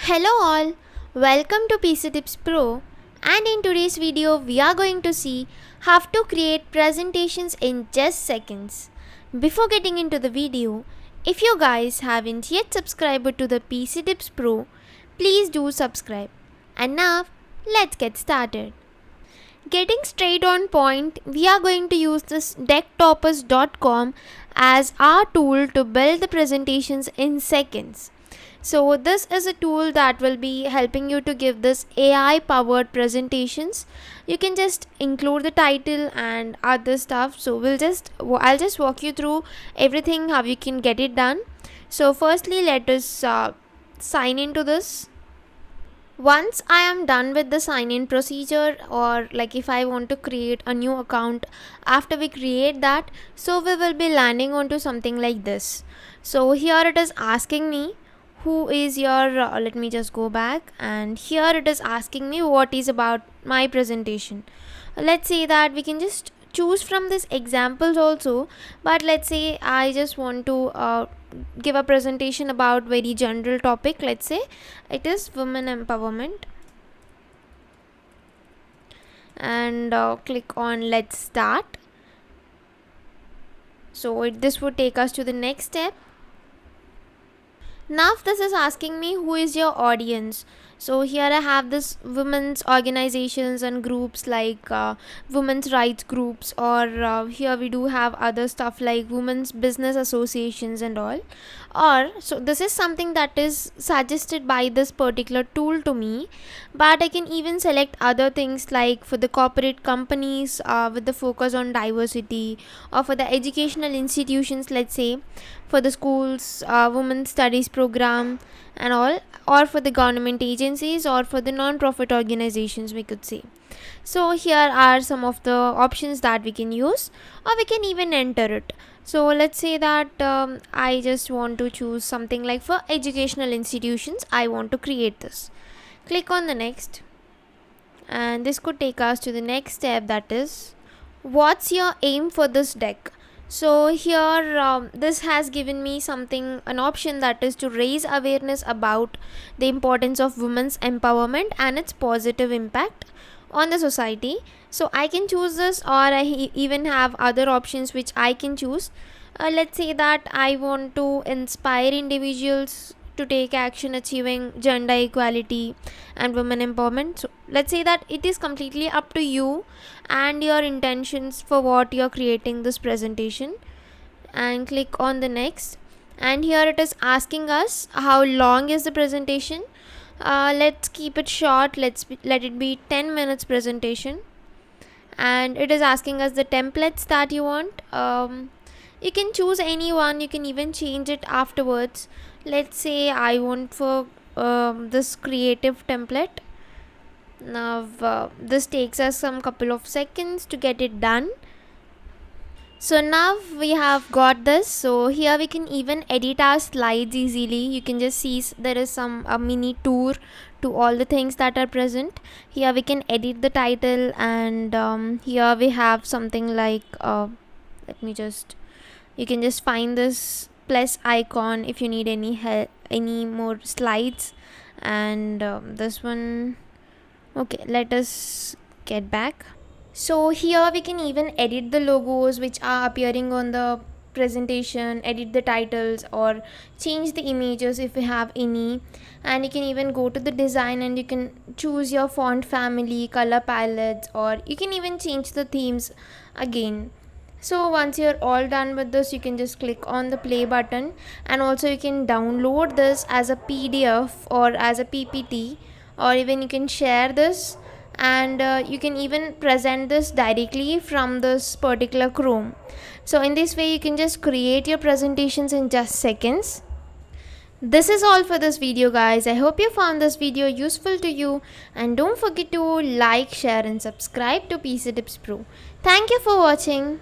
Hello all, welcome to PC Tips Pro, and in today's video we are going to see how to create presentations in just seconds. Before getting into the video, if you guys haven't yet subscribed to the PC Tips Pro, please do subscribe. And now let's get started. Getting straight on point, we are going to use this Decktopus.com as our tool to build the presentations in seconds. So this is a tool that will be helping you to give this AI powered presentations. You can just include the title and other stuff. So I'll just walk you through everything how you can get it done. So firstly, let us sign into this. Once I am done with the sign in procedure, or like if I want to create a new account after we create that, so we will be landing onto something like this. So here it is asking me who is your let me just go back, and here it is asking me what is about my presentation. Let's say that we can just choose from these examples also, but let's say I just want to give a presentation about very general topic. Let's say it is women empowerment, and click on let's start. So this would take us to the next step. Now this is asking me who is your audience. So here I have this women's organizations and groups like women's rights groups, or here we do have other stuff like women's business associations and all. Or so this is something that is suggested by this particular tool to me, but I can even select other things like for the corporate companies with the focus on diversity, or for the educational institutions, let's say for the schools, women's studies program and all, or for the government agencies, or for the non-profit organizations, we could say. So here are some of the options that we can use, or we can even enter it. So let's say that I just want to choose something like for educational institutions. I want to create this. Click on the next, and this could take us to the next step, that is what's your aim for this deck. So here this has given me an option, that is to raise awareness about the importance of women's empowerment and its positive impact on the society. So I can choose this, or I even have other options which I can choose. Let's say that I want to inspire individuals to take action achieving gender equality and women empowerment. So let's say that it is completely up to you and your intentions for what you're creating this presentation, and click on the next. And here it is asking us how long is the presentation. Let's keep it short. Let it be 10 minutes presentation, and it is asking us the templates that you want. You can choose any one, you can even change it afterwards. Let's say I want for this creative template. Now this takes us some couple of seconds to get it done. So now we have got this. So here we can even edit our slides easily. You can just see there is a mini tour to all the things that are present. Here we can edit the title, and here we have something like you can just find this plus icon if you need any more slides, and this one. Okay, let us get back. So here we can even edit the logos which are appearing on the presentation, edit the titles, or change the images if we have any. And you can even go to the design and you can choose your font family, color palettes, or you can even change the themes again. So once you're all done with this, you can just click on the play button, and also you can download this as a PDF or as a PPT, or even you can share this, and you can even present this directly from this particular Chrome. So in this way you can just create your presentations in just seconds. This is all for this video, guys. I hope you found this video useful to you, and don't forget to like, share and subscribe to PC Tips Pro. Thank you for watching.